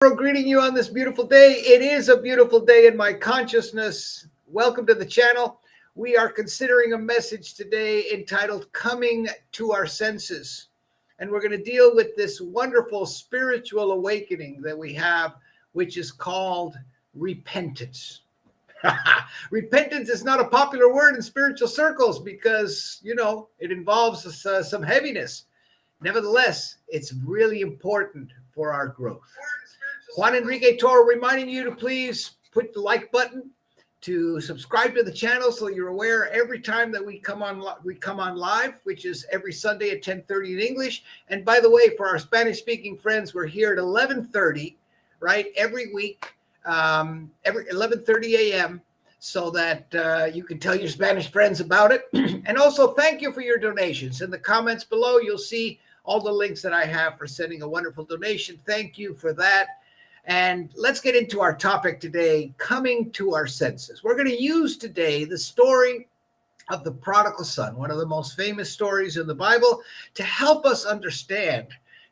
Greeting you on this beautiful day. It is a beautiful day in my consciousness. Welcome to the channel. We are considering a message today entitled Coming to Our Senses. And we're going to deal with this wonderful spiritual awakening that we have, which is called repentance. Repentance is not a popular word in spiritual circles because, it involves some heaviness. Nevertheless, it's really important for our growth. Juan Enrique Toro reminding you to please put the like button, to subscribe to the channel so you're aware every time that we come on live, which is every Sunday at 10:30 in English. And by the way, for our Spanish-speaking friends, we're here at 11:30, right, every week, every 11:30 a.m., so that you can tell your Spanish friends about it. And also, thank you for your donations. In the comments below, you'll see all the links that I have for sending a wonderful donation. Thank you for that. And let's get into our topic today, coming to our senses. We're going to use today the story of the Prodigal Son, one of the most famous stories in the Bible, to help us understand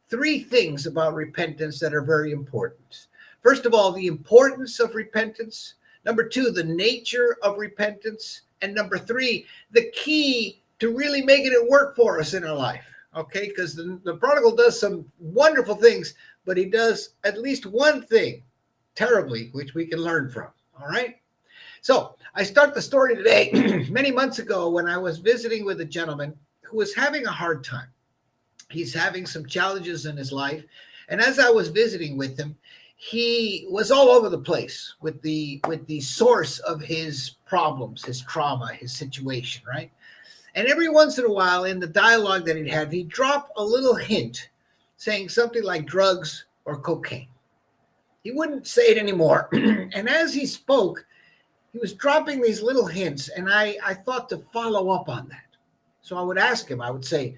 three things about repentance that are very important. First of all, the importance of repentance. Number two, the nature of repentance. And number three, the key to really making it work for us in our life. Okay, because the prodigal does some wonderful things, but he does at least one thing terribly, which we can learn from. All right. So I start the story today many months ago when I was visiting with a gentleman who was having a hard time. He's having some challenges in his life. And as I was visiting with him, he was all over the place with the source of his problems, his trauma, his situation, right? And every once in a while in the dialogue that he'd drop a little hint saying something like drugs or cocaine. He wouldn't say it anymore. And as he spoke, he was dropping these little hints. And I thought to follow up on that. So I would ask him, I would say,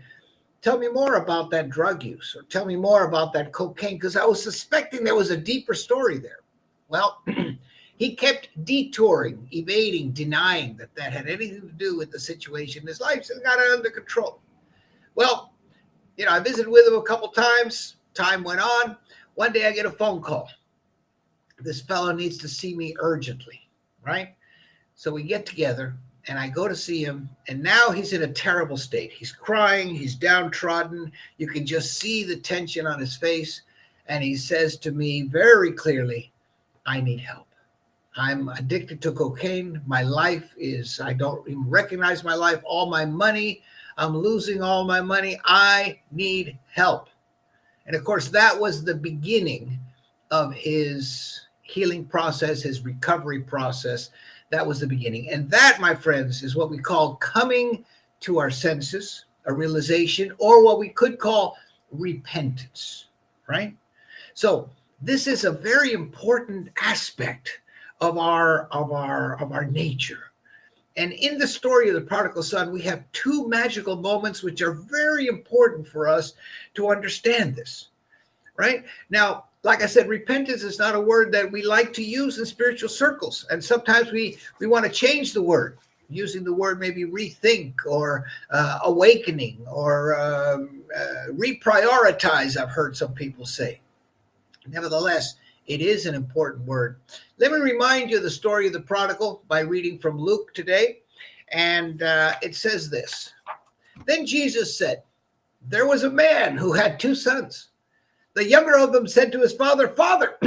tell me more about that drug use, or tell me more about that cocaine, because I was suspecting there was a deeper story there. Well, he kept detouring, evading, denying that had anything to do with the situation in his life, so he got it under control. Well, I visited with him a couple times. Time went on. One day I get a phone call. This fellow needs to see me urgently, right? So we get together, and I go to see him, and now he's in a terrible state. He's crying. He's downtrodden. You can just see the tension on his face, and he says to me very clearly, I need help. I'm addicted to cocaine. My life is, I don't even recognize my life. All my money, I'm losing all my money. I need help. And of course, that was the beginning of his healing process, his recovery process. That was the beginning. And that, my friends, is what we call coming to our senses, a realization, or what we could call repentance, right? So this is a very important aspect of our nature. And in the story of the prodigal son, we have two magical moments which are very important for us to understand this, right? Now, like I said, repentance is not a word that we like to use in spiritual circles. And sometimes we want to change the word, using the word maybe rethink or awakening or reprioritize, I've heard some people say. Nevertheless, it is an important word. Let me remind you of the story of the prodigal by reading from Luke today. And it says this. Then Jesus said, there was a man who had two sons. The younger of them said to his father, Father,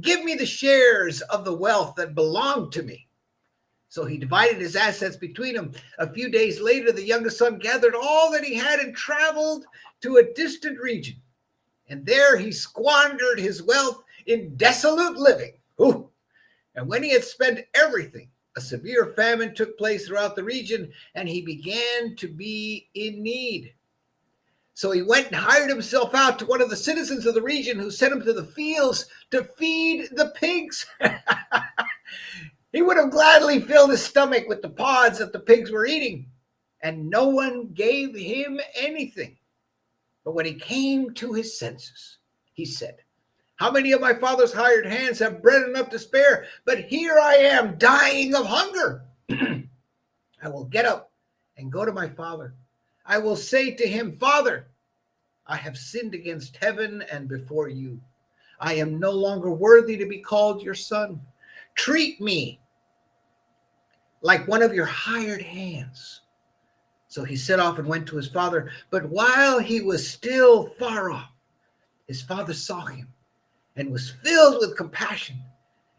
give me the shares of the wealth that belonged to me. So he divided his assets between them. A few days later, the youngest son gathered all that he had and traveled to a distant region. And there he squandered his wealth in dissolute living. Ooh. And when he had spent everything, a severe famine took place throughout the region, and he began to be in need. So he went and hired himself out to one of the citizens of the region, who sent him to the fields to feed the pigs. He would have gladly filled his stomach with the pods that the pigs were eating, and no one gave him anything. But when he came to his senses, he said, how many of my father's hired hands have bread enough to spare? But here I am dying of hunger. I will get up and go to my father. I will say to him, Father, I have sinned against heaven and before you. I am no longer worthy to be called your son. Treat me like one of your hired hands." So he set off and went to his father. But while he was still far off, his father saw him and was filled with compassion.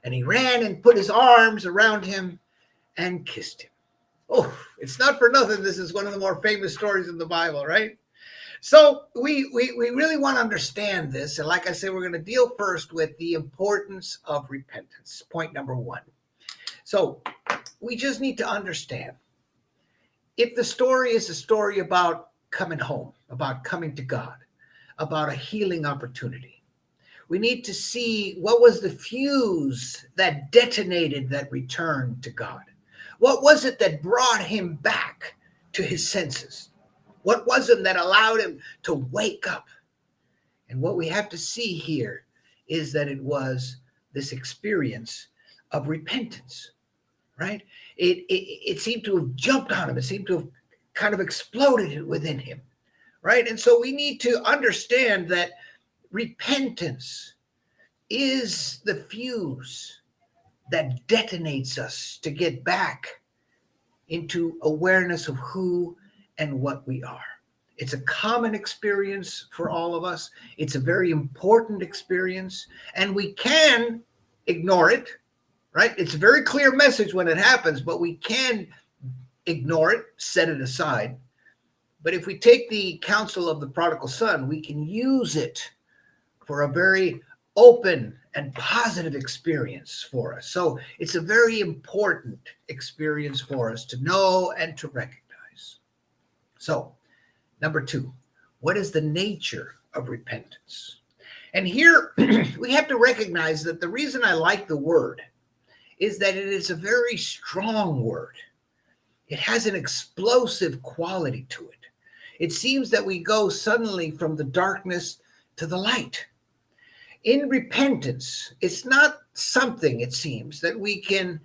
And he ran and put his arms around him and kissed him. Oh, it's not for nothing. This is one of the more famous stories in the Bible, right? So we really want to understand this. And like I said, we're going to deal first with the importance of repentance. Point number one. So we just need to understand, if the story is a story about coming home, about coming to God, about a healing opportunity, we need to see what was the fuse that detonated that return to God. What was it that brought him back to his senses? What was it that allowed him to wake up? And what we have to see here is that it was this experience of repentance, right? It seemed to have jumped on him. It seemed to have kind of exploded within him, right? And so we need to understand that repentance is the fuse that detonates us to get back into awareness of who and what we are. It's a common experience for all of us. It's a very important experience, and we can ignore it, right? It's a very clear message when it happens, but we can ignore it, set it aside. But if we take the counsel of the prodigal son, we can use it for a very open and positive experience for us. So it's a very important experience for us to know and to recognize. So, number two, what is the nature of repentance? And here we have to recognize that the reason I like the word is that it is a very strong word. It has an explosive quality to it. It seems that we go suddenly from the darkness to the light. In repentance, it's not something, it seems, that we can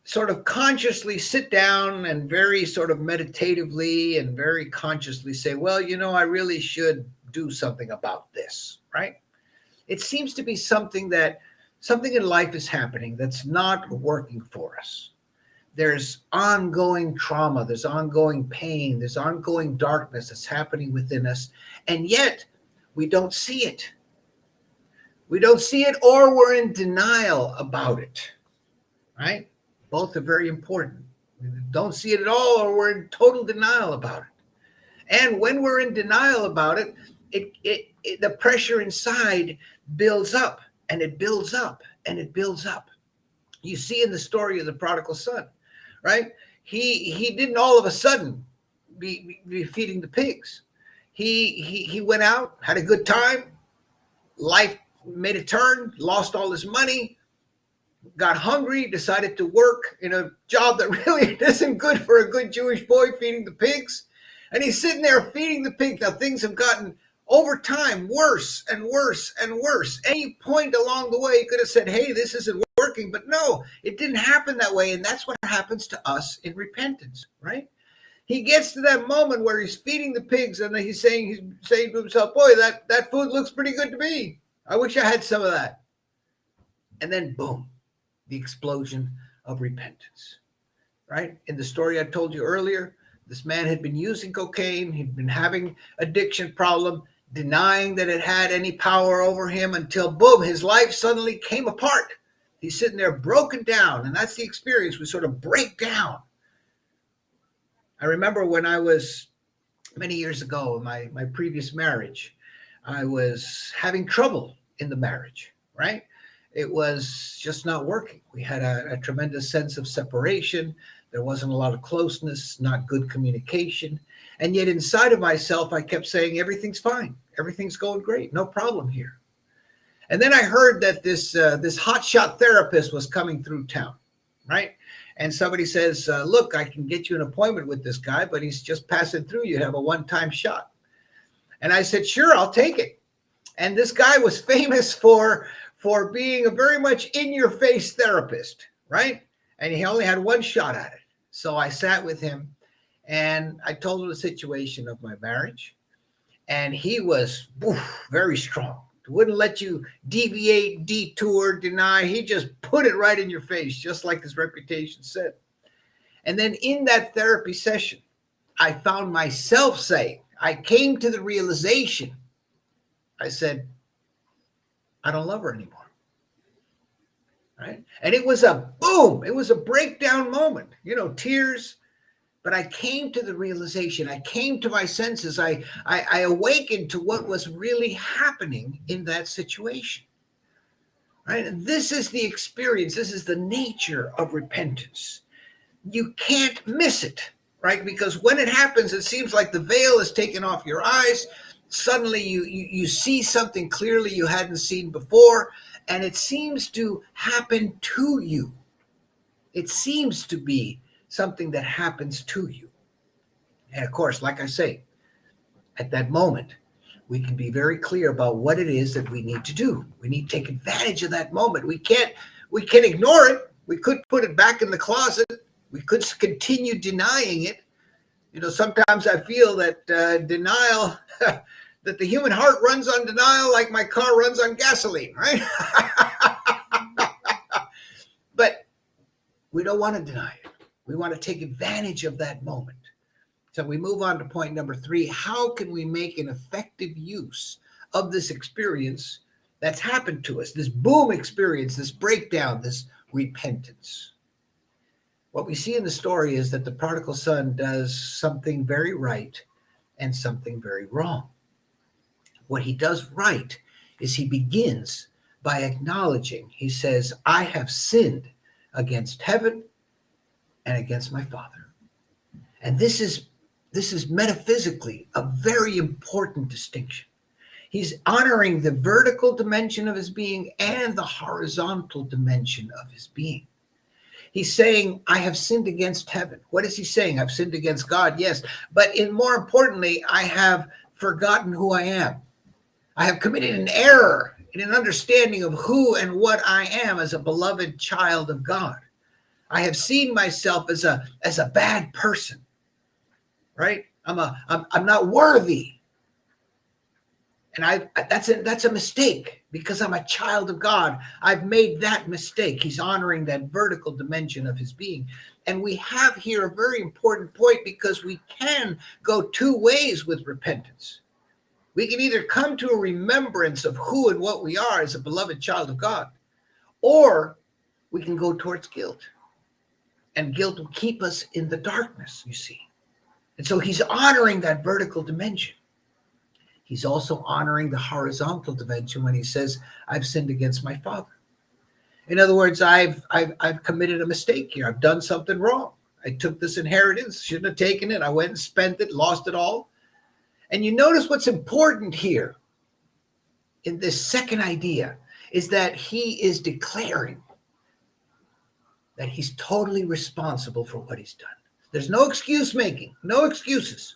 sort of consciously sit down and very sort of meditatively and very consciously say, well, I really should do something about this, right? It seems to be something in life is happening that's not working for us. There's ongoing trauma, there's ongoing pain, there's ongoing darkness that's happening within us, and yet we don't see it. We don't see it, or we're in denial about it, right? Both are very important. We don't see it at all, or we're in total denial about it. And when we're in denial about it, the pressure inside builds up, and it builds up, and it builds up. You see in the story of the prodigal son, right? He didn't all of a sudden be feeding the pigs. He went out, had a good time, life made a turn, lost all his money, got hungry, decided to work in a job that really isn't good for a good Jewish boy, feeding the pigs. And he's sitting there feeding the pigs. Now things have gotten over time worse and worse and worse. Any point along the way, he could have said, hey, this isn't working. But no, it didn't happen that way. And that's what happens to us in repentance, right? He gets to that moment where he's feeding the pigs and he's saying to himself, boy, that food looks pretty good to me. I wish I had some of that. And then boom, the explosion of repentance, right? In the story I told you earlier, this man had been using cocaine. He'd been having addiction problem, denying that it had any power over him, until boom, his life suddenly came apart. He's sitting there broken down. And that's the experience. We sort of break down. I remember when I was many years ago, my previous marriage, I was having trouble in the marriage, right? It was just not working. We had a tremendous sense of separation. There wasn't a lot of closeness, not good communication. And yet inside of myself, I kept saying, everything's fine. Everything's going great. No problem here. And then I heard that this hotshot therapist was coming through town, right? And somebody says, look, I can get you an appointment with this guy, but he's just passing through. You have a one-time shot. And I said, sure, I'll take it. And this guy was famous for being a very much in-your-face therapist, right? And he only had one shot at it. So I sat with him and I told him the situation of my marriage. And he was very strong. Wouldn't let you deviate, detour, deny. He just put it right in your face, just like his reputation said. And then in that therapy session, I found myself saying, I came to the realization, I said, I don't love her anymore. Right? And it was a boom. It was a breakdown moment, tears. But I came to the realization, I came to my senses, I awakened to what was really happening in that situation. Right? And this is the experience, this is the nature of repentance. You can't miss it, right? Because when it happens, it seems like the veil is taken off your eyes. Suddenly you see something clearly you hadn't seen before, and it seems to happen to you. It seems to be something that happens to you. And of course, like I say, at that moment, we can be very clear about what it is that we need to do. We need to take advantage of that moment. We can't ignore it. We could put it back in the closet. We could continue denying it. Sometimes I feel that denial, that the human heart runs on denial like my car runs on gasoline, right? But we don't want to deny it. We want to take advantage of that moment. So we move on to point number 3. How can we make an effective use of this experience that's happened to us, this boom experience, this breakdown, this repentance? What we see in the story is that the prodigal son does something very right and something very wrong. What he does right is he begins by acknowledging, he says, I have sinned against heaven and against my father. And this is metaphysically a very important distinction. He's honoring the vertical dimension of his being and the horizontal dimension of his being. He's saying, I have sinned against heaven. What is he saying? I've sinned against God, yes. But more importantly, I have forgotten who I am. I have committed an error in an understanding of who and what I am as a beloved child of God. I have seen myself as a bad person, right? I'm not worthy. And that's a mistake because I'm a child of God. I've made that mistake. He's honoring that vertical dimension of his being. And we have here a very important point because we can go two ways with repentance. We can either come to a remembrance of who and what we are as a beloved child of God, or we can go towards guilt. And guilt will keep us in the darkness, you see. And so he's honoring that vertical dimension. He's also honoring the horizontal dimension when he says, I've sinned against my father. In other words, I've committed a mistake here. I've done something wrong. I took this inheritance, shouldn't have taken it. I went and spent it, lost it all. And you notice what's important here in this second idea is that he is declaring that he's totally responsible for what he's done. There's no excuse making, no excuses.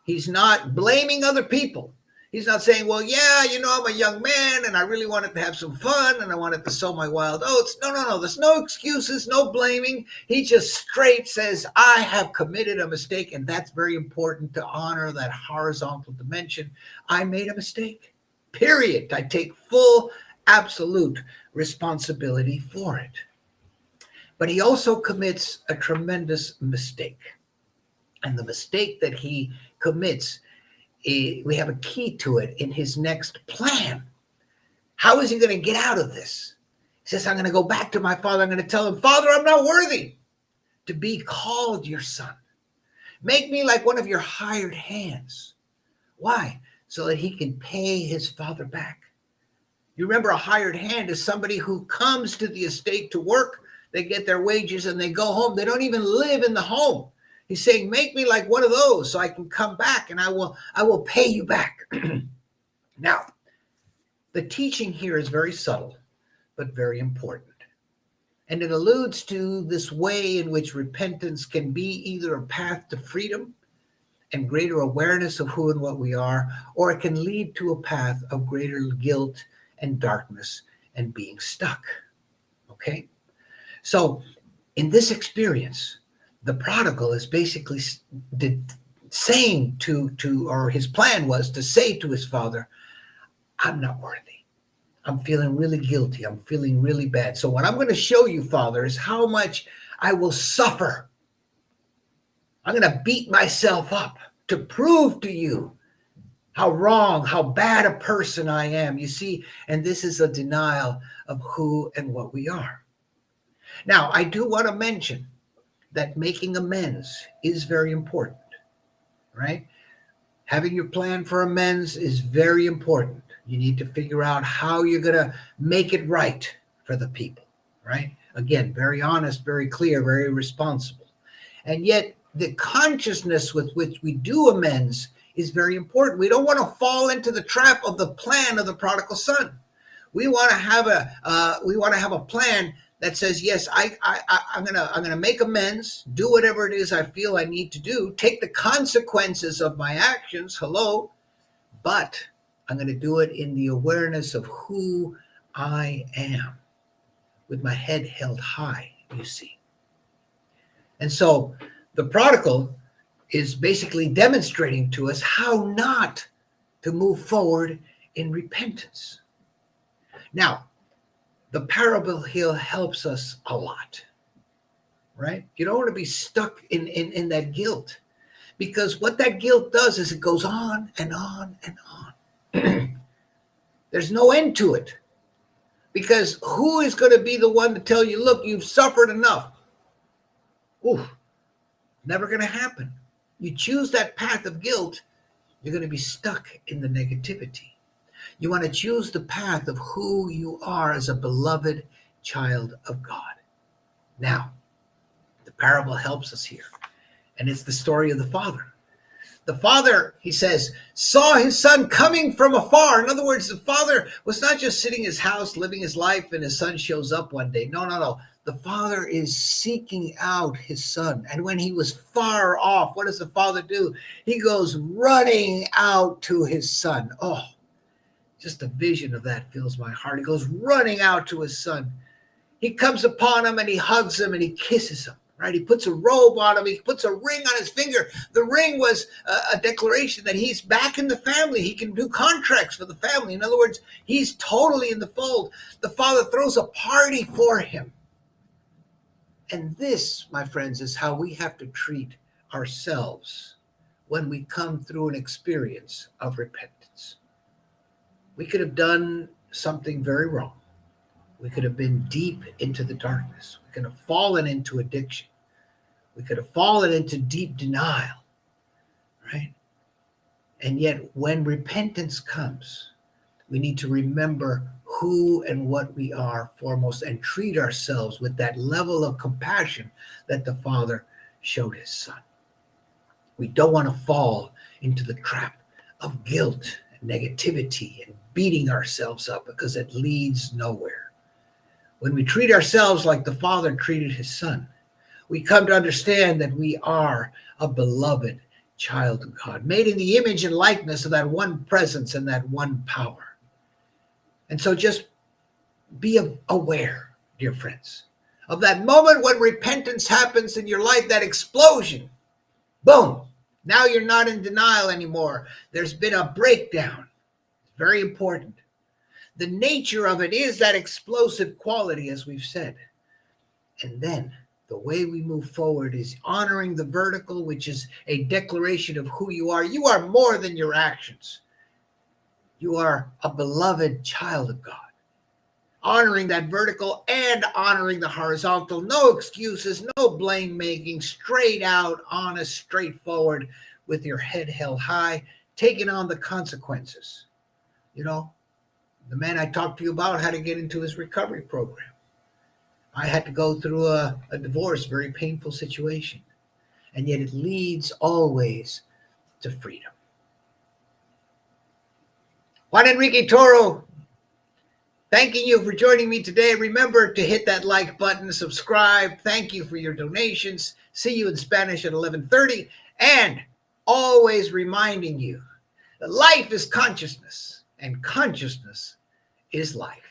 He's not blaming other people. He's not saying, well, yeah, I'm a young man and I really wanted to have some fun and I wanted to sow my wild oats. No. There's no excuses, no blaming. He just straight says, I have committed a mistake. And that's very important to honor that horizontal dimension. I made a mistake, period. I take full, absolute responsibility for it. But he also commits a tremendous mistake. And the mistake that he commits, we have a key to it in his next plan. How is he going to get out of this? He says, I'm going to go back to my father. I'm going to tell him, Father, I'm not worthy to be called your son. Make me like one of your hired hands. Why? So that he can pay his father back. You remember a hired hand is somebody who comes to the estate to work. They get their wages and they go home. They don't even live in the home. He's saying, make me like one of those so I can come back and I will pay you back. Now, the teaching here is very subtle, but very important. And it alludes to this way in which repentance can be either a path to freedom and greater awareness of who and what we are, or it can lead to a path of greater guilt and darkness and being stuck. Okay? So in this experience, the prodigal is basically saying or his plan was to say to his father, I'm not worthy. I'm feeling really guilty. I'm feeling really bad. So what I'm going to show you, Father, is how much I will suffer. I'm going to beat myself up to prove to you how wrong, how bad a person I am. You see, and this is a denial of who and what we are. Now, I do want to mention that making amends is very important, right? Having your plan for amends is very important. You need to figure out how you're going to make it right for the people, right? Again, very honest, very clear, very responsible. And yet, the consciousness with which we do amends is very important. We don't want to fall into the trap of the plan of the prodigal son. We want to have a plan that says, yes, I'm gonna make amends, do whatever it is I feel I need to do, take the consequences of my actions, but I'm gonna do it in the awareness of who I am, with my head held high, you see. And so the prodigal is basically demonstrating to us how not to move forward in repentance. Now, the parable here helps us a lot, right? You don't want to be stuck in that guilt, because what that guilt does is it goes on and on and on. There's no end to it, because who is going to be the one to tell you, look, you've suffered enough? Ooh, never going to happen. You choose that path of guilt, you're going to be stuck in the negativity. You want to choose the path of who you are as a beloved child of God. Now, the parable helps us here, and it's the story of the father. The father, he says, saw his son coming from afar. In other words, the father was not just sitting in his house, living his life, and his son shows up one day. No. The father is seeking out his son. And when he was far off, what does the father do? He goes running out to his son. Oh, just a vision of that fills my heart. He goes running out to his son. He comes upon him and he hugs him and he kisses him, right? He puts a robe on him. He puts a ring on his finger. The ring was a declaration that he's back in the family. He can do contracts for the family. In other words, he's totally in the fold. The father throws a party for him. And this, my friends, is how we have to treat ourselves when we come through an experience of repentance. We could have done something very wrong. We could have been deep into the darkness. We could have fallen into addiction. We could have fallen into deep denial, right? And yet, when repentance comes, we need to remember who and what we are foremost and treat ourselves with that level of compassion that the Father showed his Son. We don't want to fall into the trap of guilt and negativity and beating ourselves up, because it leads nowhere. When we treat ourselves like the Father treated his Son, we come to understand that we are a beloved child of God, made in the image and likeness of that one presence and that one power. And so just be aware, dear friends, of that moment when repentance happens in your life, that explosion. Boom. Now you're not in denial anymore. There's been a breakdown. It's very important. The nature of it is that explosive quality, as we've said. And then the way we move forward is honoring the vertical, which is a declaration of who you are. You are more than your actions. You are a beloved child of God. Honoring that vertical and honoring the horizontal. No excuses, no blame making, straight out, honest, straightforward, with your head held high, taking on the consequences. You know, the man I talked to you about had to get into his recovery program. I had to go through a divorce, very painful situation. And yet it leads always to freedom. Juan Enrique Toro, thanking you for joining me today. Remember to hit that like button, subscribe. Thank you for your donations. See you in Spanish at 11:30. And always reminding you that life is consciousness and consciousness is life.